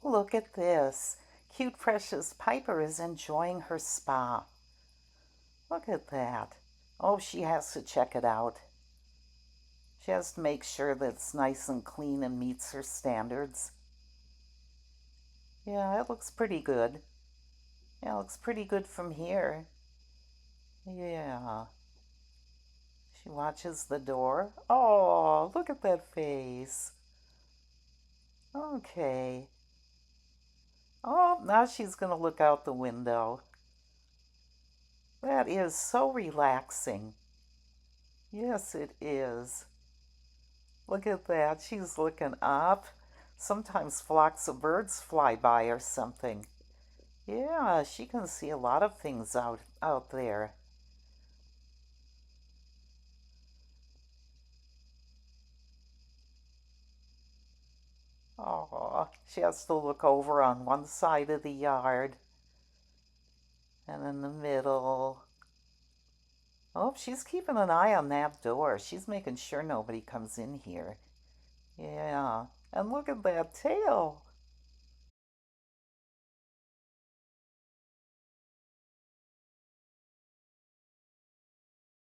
Look at this. Cute Precious Piper is enjoying her spa. Look at that. Oh, she has to check it out. She has to make sure that it's nice and clean and meets her standards. Yeah, it looks pretty good. Yeah, it looks pretty good from here. Yeah. She watches the door. Oh, look at that face. Okay. Oh, now she's going to look out the window. That is so relaxing. Yes, it is. Look at that. She's looking up. Sometimes flocks of birds fly by or something. Yeah, she can see a lot of things out there. Oh, she has to look over on one side of the yard and in the middle. Oh, she's keeping an eye on that door. She's making sure nobody comes in here. Yeah, and look at that tail.